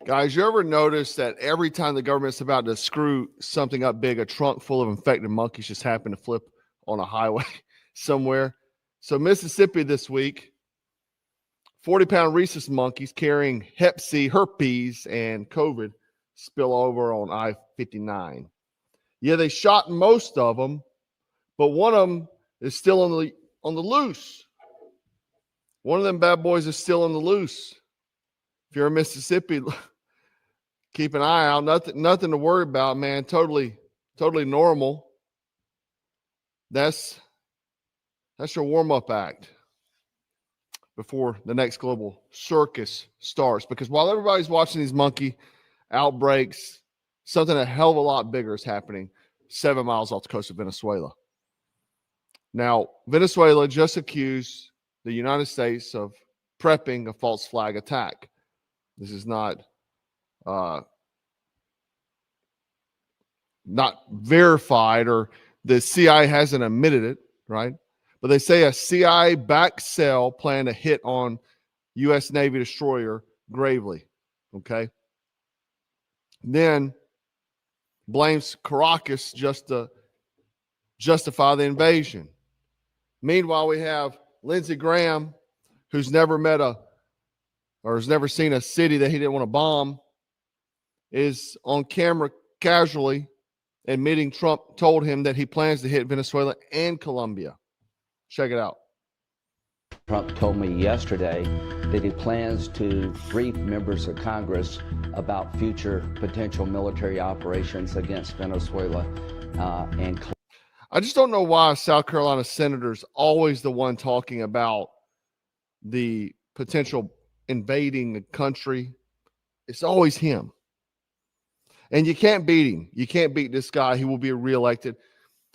Guys, you ever notice that every time the government's about to screw something up big, a trunk full of infected monkeys just happen to flip on a highway somewhere? So Mississippi this week, 40-pound rhesus monkeys carrying Hep C, herpes, and COVID spill over on I-59. Yeah, they shot most of them, but one of them is still on the loose. One of them bad boys is still on the loose. If you're in Mississippi, keep an eye out. Nothing to worry about, man. Totally normal. That's your warm-up act before the next global circus starts. Because while everybody's watching these monkey outbreaks, something a hell of a lot bigger is happening 7 miles off the coast of Venezuela. Now, Venezuela just accused the United States of prepping a false flag attack. This is not verified, or the CIA hasn't admitted it, right? But they say a CIA-backed cell planned to hit on U.S. Navy destroyer Gravely, okay? Then blames Caracas just to justify the invasion. Meanwhile, we have Lindsey Graham, who's never has never seen a city that he didn't want to bomb, is on camera casually admitting Trump told him that he plans to hit Venezuela and Colombia. Check it out. Trump told me yesterday that he plans to brief members of Congress about future potential military operations against Venezuela and I just don't know why South Carolina senator's always the one talking about the potential invading the country. It's always him. And you can't beat him. You can't beat this guy. He will be reelected.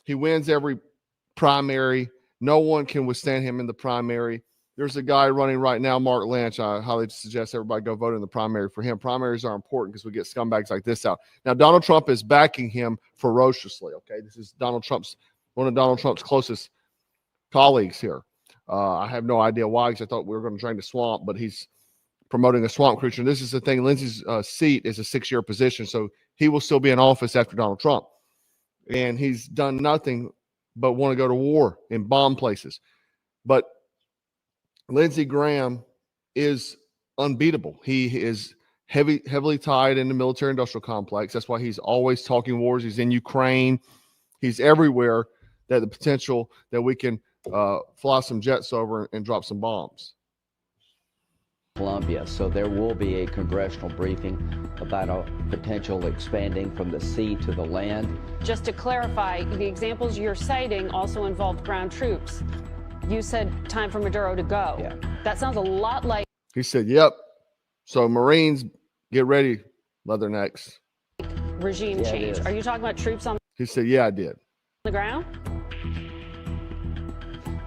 He wins every primary. No one can withstand him in the primary. There's a guy running right now, Mark Lynch. I highly suggest everybody go vote in the primary for him. Primaries are important because we get scumbags like this out. Now, Donald Trump is backing him ferociously, okay? This is one of Donald Trump's closest colleagues here. I have no idea why, because I thought we were going to drain the swamp, but he's promoting a swamp creature. And this is the thing. Lindsey's seat is a 6-year position, so he will still be in office after Donald Trump. And he's done nothing but want to go to war and bomb places. But Lindsey Graham is unbeatable. He is heavily tied in the military-industrial complex. That's why he's always talking wars. He's in Ukraine. He's everywhere that the potential that we can fly some jets over and drop some bombs. Colombia. So there will be a congressional briefing about a potential expanding from the sea to the land. Just to clarify, the examples you're citing also involved ground troops. You said time for Maduro to go. Yeah. That sounds a lot like. He said, yep. So Marines, get ready, leathernecks. Regime change. Are you talking about troops on He said, yeah, I did. the ground?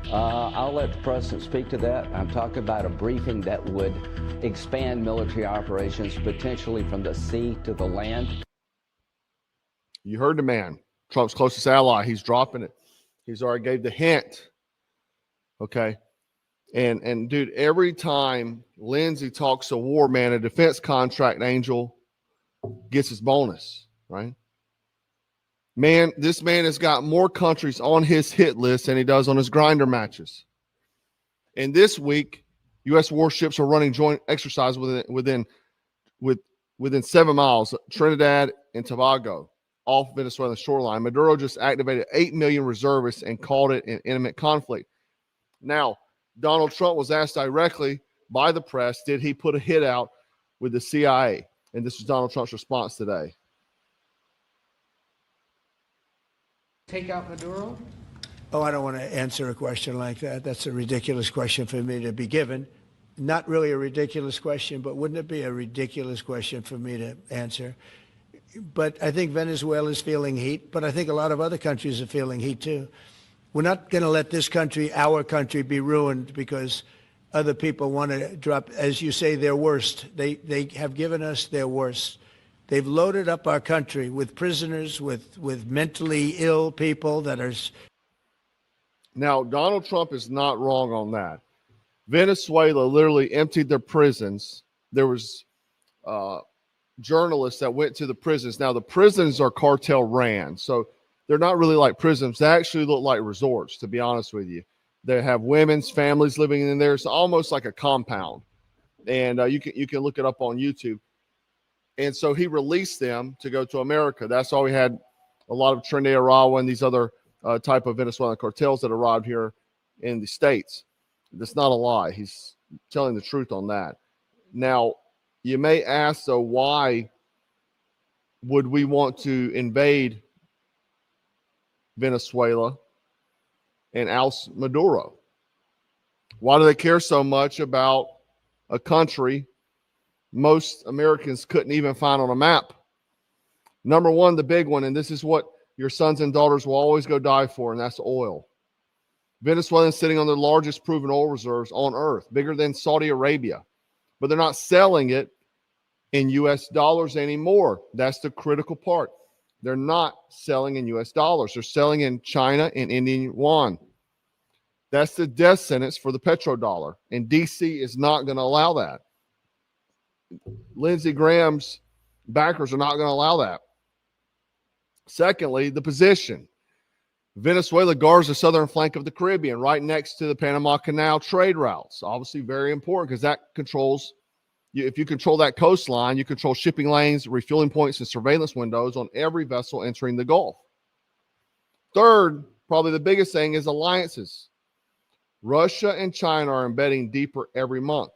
I'll let the president speak to that. I'm talking about a briefing that would expand military operations potentially from the sea to the land. You heard the man. Trump's closest ally. He's dropping it. He's already gave the hint. Okay. And dude, every time Lindsey talks a war, man, a defense contract angel gets his bonus, right? Man, this man has got more countries on his hit list than he does on his grinder matches. And this week, U.S. warships are running joint exercise within 7 miles, Trinidad and Tobago, off Venezuelan shoreline. Maduro just activated 8 million reservists and called it an imminent conflict. Now, Donald Trump was asked directly by the press, did he put a hit out with the CIA? And this is Donald Trump's response today. Take out Maduro? Oh, I don't want to answer a question like that. That's a ridiculous question for me to be given. Not really a ridiculous question, but wouldn't it be a ridiculous question for me to answer? But I think Venezuela is feeling heat, but I think a lot of other countries are feeling heat too. We're not going to let this country, our country, be ruined because other people want to drop, as you say, their worst. They have given us their worst. They've loaded up our country with prisoners, with mentally ill people that are. Now, Donald Trump is not wrong on that. Venezuela literally emptied their prisons. There was journalists that went to the prisons. Now, the prisons are cartel ran, so they're not really like prisons. They actually look like resorts, to be honest with you. They have women's families living in there. It's almost like a compound. And you can look it up on YouTube. And so he released them to go to America. That's why we had a lot of Trinidad Arawa and these other type of Venezuelan cartels that arrived here in the States. That's not a lie. He's telling the truth on that. Now, you may ask, though, why would we want to invade Venezuela and oust Maduro? Why do they care so much about a country most Americans couldn't even find on a map? Number one, the big one, and this is what your sons and daughters will always go die for, and that's oil. Venezuelans sitting on the largest proven oil reserves on earth, bigger than Saudi Arabia, but they're not selling it in U.S. dollars anymore. That's the critical part. They're not selling in U.S. dollars. They're selling in China and Indian yuan. That's the death sentence for the petrodollar, and D.C. is not going to allow that. Lindsey Graham's backers are not going to allow that. Secondly, the position. Venezuela guards the southern flank of the Caribbean, right next to the Panama Canal trade routes. Obviously very important because that controls, if you control that coastline, you control shipping lanes, refueling points, and surveillance windows on every vessel entering the Gulf. Third, probably the biggest thing, is alliances. Russia and China are embedding deeper every month.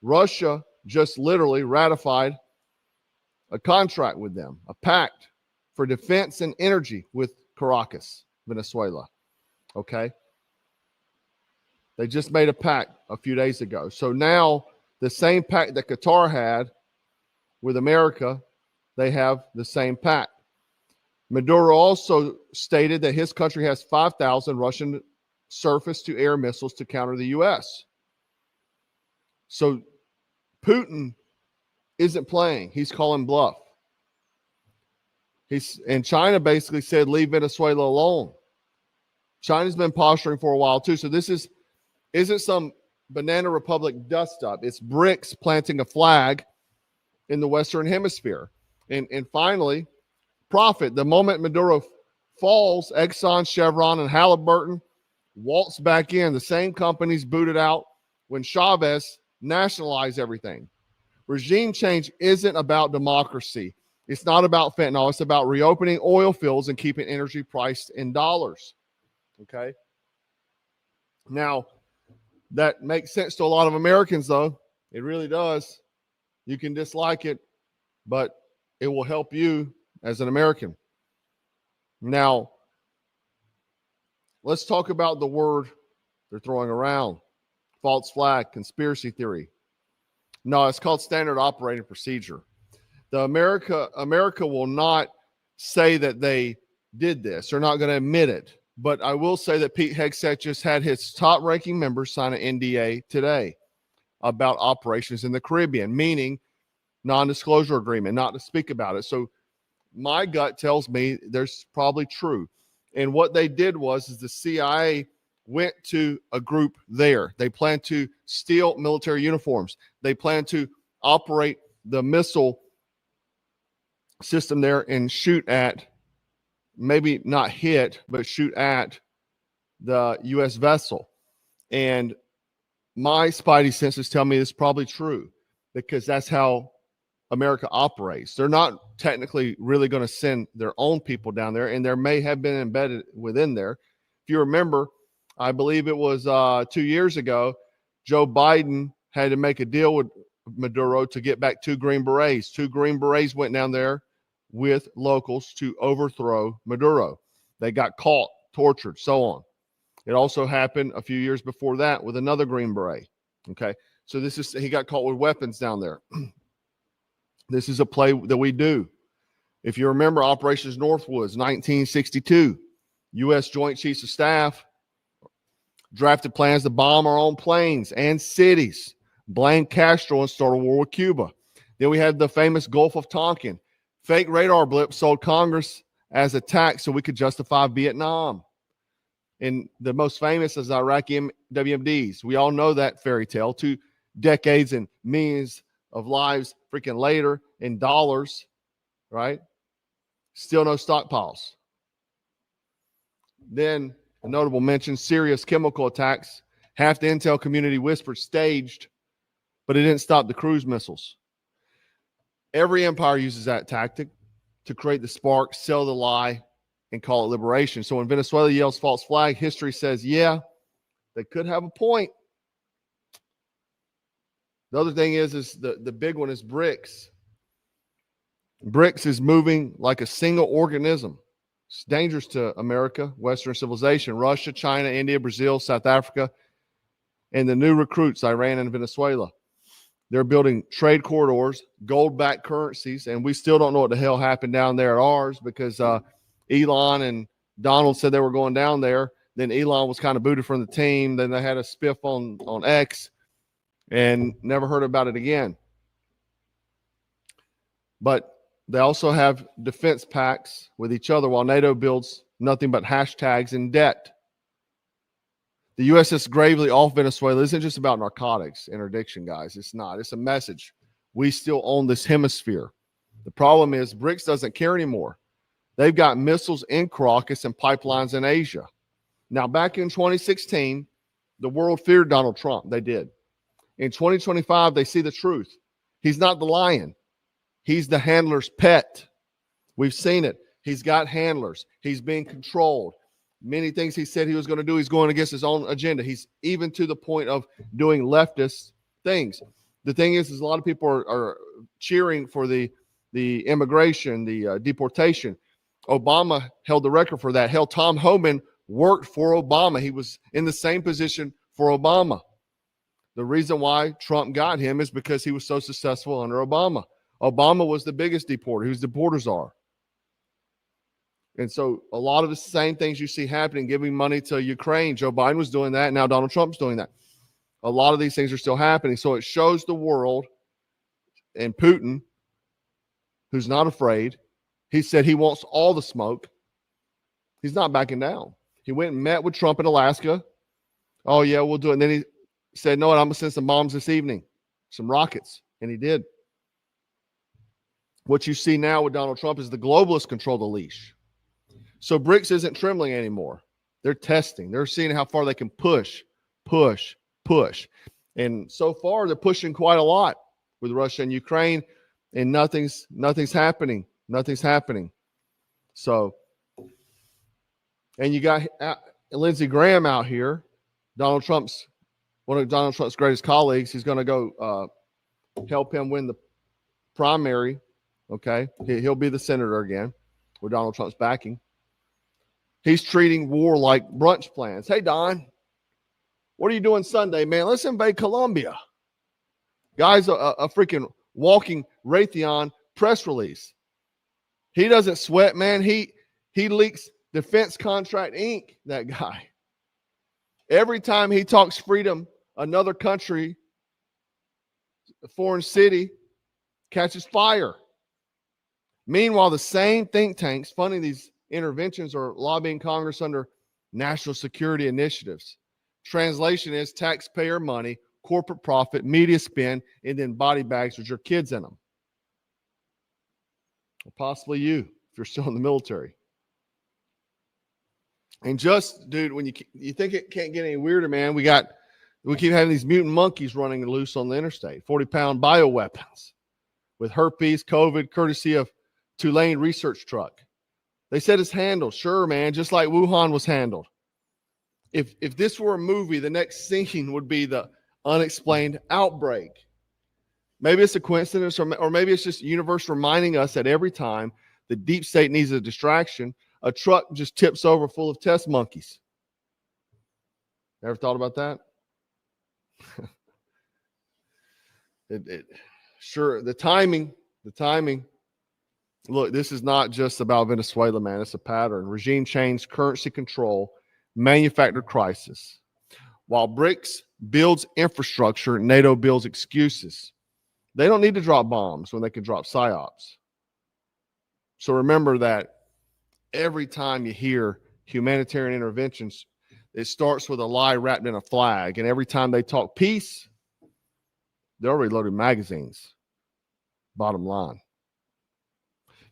Russia just literally ratified a contract with them, a pact for defense and energy with Caracas, Venezuela. Okay? They just made a pact a few days ago. So now the same pact that Qatar had with America, they have the same pact. Maduro also stated that his country has 5,000 Russian surface-to-air missiles to counter the U.S. So Putin isn't playing. He's calling bluff. And China basically said, leave Venezuela alone. China's been posturing for a while too. So this isn't some Banana Republic dust up. It's BRICS planting a flag in the Western Hemisphere. And finally, profit. The moment Maduro falls, Exxon, Chevron, and Halliburton waltz back in. The same companies booted out when Chavez nationalized everything. Regime change isn't about democracy. It's not about fentanyl. It's about reopening oil fields and keeping energy priced in dollars. Okay? Now, that makes sense to a lot of Americans, though. It really does. You can dislike it, but it will help you as an American. Now, let's talk about the word they're throwing around. False flag, conspiracy theory. No, it's called standard operating procedure. America will not say that they did this. They're not going to admit it. But I will say that Pete Hegseth just had his top-ranking members sign an NDA today about operations in the Caribbean, meaning non-disclosure agreement, not to speak about it. So my gut tells me there's probably true. And what they did was the CIA went to a group there. They planned to steal military uniforms. They planned to operate the missile system there and shoot at, maybe not hit, but shoot at the U.S. vessel. And my spidey senses tell me it's probably true because that's how America operates. They're not technically really going to send their own people down there, and there may have been embedded within there. If you remember, I believe it was 2 years ago, Joe Biden had to make a deal with Maduro to get back 2 Green Berets. 2 Green Berets went down there with locals to overthrow Maduro. They got caught, tortured, so on. It also happened a few years before that with another Green Beret. Okay, so he got caught with weapons down there. This is a play that we do. If you remember Operations Northwoods, 1962, U.S. Joint Chiefs of Staff drafted plans to bomb our own planes and cities, blame Castro, and start a war with Cuba. Then we had the famous Gulf of Tonkin. Fake radar blip sold Congress as a tax so we could justify Vietnam. And the most famous is Iraqi WMDs. We all know that fairy tale. 2 decades and millions of lives freaking later in dollars, right? Still no stockpiles. Then a notable mention, serious chemical attacks. Half the intel community whispered staged, but it didn't stop the cruise missiles. Every empire uses that tactic to create the spark, sell the lie, and call it liberation. So when Venezuela yells false flag, history says, yeah, they could have a point. The other thing is the big one is BRICS. BRICS is moving like a single organism. It's dangerous to America, Western civilization, Russia, China, India, Brazil, South Africa, and the new recruits, Iran and Venezuela. They're building trade corridors, gold-backed currencies, and we still don't know what the hell happened down there at ours because Elon and Donald said they were going down there. Then Elon was kind of booted from the team. Then they had a spiff on X and never heard about it again. But they also have defense pacts with each other while NATO builds nothing but hashtags and debt. The USS Gravely off Venezuela isn't just about narcotics interdiction, guys. It's not. It's a message. We still own this hemisphere. The problem is BRICS doesn't care anymore. They've got missiles in Caracas and pipelines in Asia. Now, back in 2016, the world feared Donald Trump. They did. In 2025, they see the truth. He's not the lion. He's the handler's pet. We've seen it. He's got handlers. He's being controlled. Many things he said he was going to do, he's going against his own agenda. He's even to the point of doing leftist things. The thing is a lot of people are cheering for the immigration, the deportation. Obama held the record for that. Hell, Tom Homan worked for Obama. He was in the same position for Obama. The reason why Trump got him is because he was so successful under Obama. Obama was the biggest deporter. He was the border czar. And so a lot of the same things you see happening, giving money to Ukraine. Joe Biden was doing that. Now Donald Trump's doing that. A lot of these things are still happening. So it shows the world, and Putin, who's not afraid, he said he wants all the smoke. He's not backing down. He went and met with Trump in Alaska. Oh, yeah, we'll do it. And then he said, no, I'm going to send some bombs this evening, some rockets. And he did. What you see now with Donald Trump is the globalists control the leash. So BRICS isn't trembling anymore. They're testing. They're seeing how far they can push. And so far, they're pushing quite a lot with Russia and Ukraine, and nothing's happening. Nothing's happening. So, and you got Lindsey Graham out here, one of Donald Trump's greatest colleagues. He's going to go help him win the primary. Okay, he'll be the senator again with Donald Trump's backing. He's treating war like brunch plans. Hey, Don, what are you doing Sunday, man? Let's invade Colombia. Guy's a freaking walking Raytheon press release. He doesn't sweat, man. He leaks Defense Contract Inc., that guy. Every time he talks freedom, another country, a foreign city, catches fire. Meanwhile, the same think tanks funding these interventions are lobbying Congress under national security initiatives. Translation is taxpayer money, corporate profit, media spin, and then body bags with your kids in them. Or possibly you, if you're still in the military. And just, dude, when you think it can't get any weirder, man, we keep having these mutant monkeys running loose on the interstate, 40-pound bioweapons with herpes, COVID, courtesy of Tulane research truck. They said it's handled. Sure, man, just like Wuhan was handled. If this were a movie, the next scene would be the unexplained outbreak. Maybe it's a coincidence, or maybe it's just the universe reminding us that every time the deep state needs a distraction, a truck just tips over full of test monkeys. Ever thought about that? Sure, the timing. Look, this is not just about Venezuela, man. It's a pattern. Regime change, currency control, manufactured crisis. While BRICS builds infrastructure, NATO builds excuses. They don't need to drop bombs when they can drop psyops. So remember that every time you hear humanitarian interventions, it starts with a lie wrapped in a flag. And every time they talk peace, they're already loading magazines. Bottom line.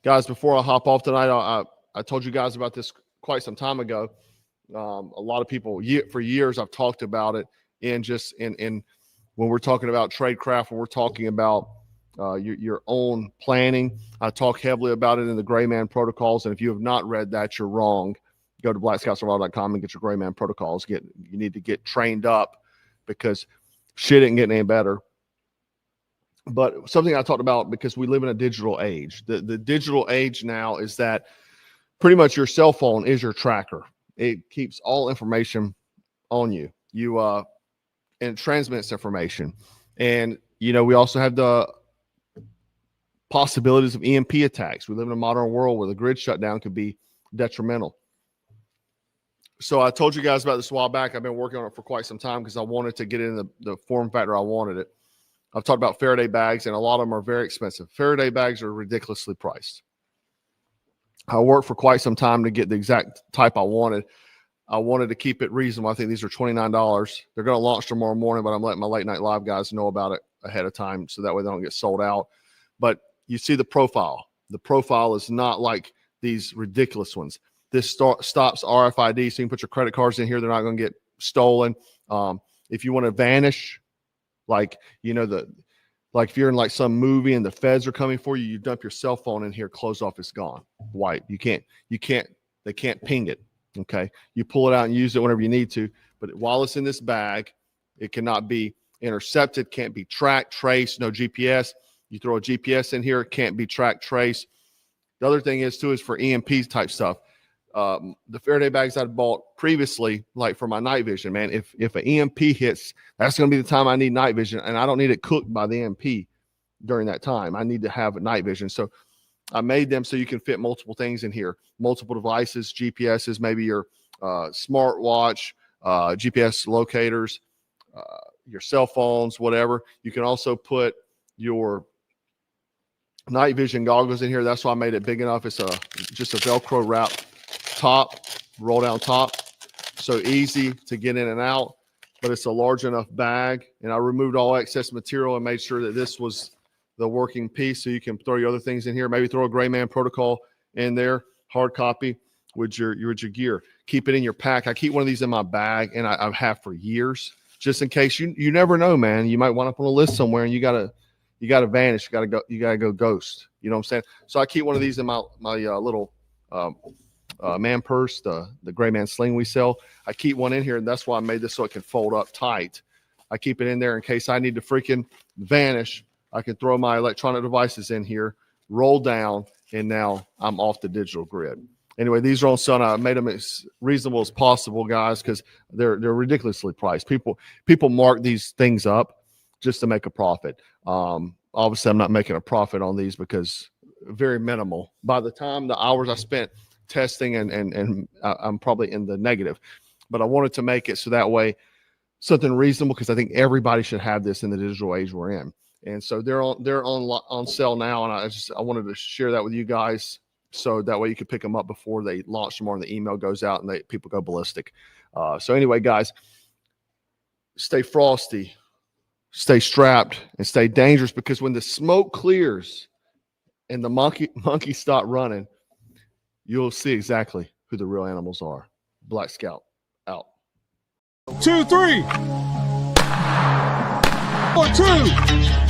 Guys, before I hop off tonight, I told you guys about this quite some time ago. A lot of people, for years, I've talked about it in when we're talking about tradecraft, when we're talking about your own planning. I talk heavily about it in the Gray Man protocols, and if you have not read that, you're wrong. Go to blackscoutsurvival.com and get your Gray Man protocols. You need to get trained up because shit ain't getting any better. But something I talked about, because we live in a digital age. The digital age now is that pretty much your cell phone is your tracker. It keeps all information on you. And transmits information. And, we also have the possibilities of EMP attacks. We live in a modern world where the grid shutdown could be detrimental. So I told you guys about this a while back. I've been working on it for quite some time because I wanted to get in the form factor I wanted it. I've talked about Faraday bags, and a lot of them are very expensive. Faraday bags are ridiculously priced. I worked for quite some time to get the exact type I wanted. I wanted to keep it reasonable. I think these are $29. They're going to launch tomorrow morning, but I'm letting my late night live guys know about it ahead of time so that way they don't get sold out. But you see the profile. The profile is not like these ridiculous ones. This stops RFID, so you can put your credit cards in here. They're not going to get stolen. If you want to vanish, like if you're in like some movie and the feds are coming for you, you dump your cell phone in here, close off, it's gone. White. They can't ping it. Okay. You pull it out and use it whenever you need to, but while it's in this bag, it cannot be intercepted, can't be tracked, traced, no GPS. You throw a GPS in here, it can't be tracked, traced. The other thing is for EMP type stuff. The Faraday bags I bought previously, like for my night vision, man, if an EMP hits, that's going to be the time I need night vision, and I don't need it cooked by the EMP during that time. I need to have night vision. So I made them so you can fit multiple things in here, multiple devices, GPSs, maybe your smartwatch, GPS locators, your cell phones, whatever. You can also put your night vision goggles in here. That's why I made it big enough. It's just a Velcro wrap top, roll down top, so easy to get in and out, but it's a large enough bag. And I removed all excess material and made sure that this was the working piece, so you can throw your other things in here. Maybe throw a Gray Man protocol in there, hard copy with your gear. Keep it in your pack. I keep one of these in my bag, and I have for years, just in case. You never know, man. You might wind up on a list somewhere, and you gotta vanish. You gotta go ghost. You know what I'm saying? So I keep one of these in my little man purse, the Gray Man sling we sell. I keep one in here, and that's why I made this so it can fold up tight. I keep it in there in case I need to freaking vanish. I can throw my electronic devices in here, roll down, and now I'm off the digital grid. Anyway, these are on sale. I made them as reasonable as possible, guys, because they're ridiculously priced. People mark these things up just to make a profit. Obviously, I'm not making a profit on these because very minimal. By the time the hours I spent testing and I'm probably in the negative, but I wanted to make it so that way something reasonable, because I think everybody should have this in the digital age we're in. And so they're on sale now, and I wanted to share that with you guys so that way you could pick them up before they launch tomorrow and the email goes out and people go ballistic. So anyway, guys, stay frosty, stay strapped, and stay dangerous, because when the smoke clears and the monkey stop running, you'll see exactly who the real animals are. Black Scout out. 2, 3. 4, 2.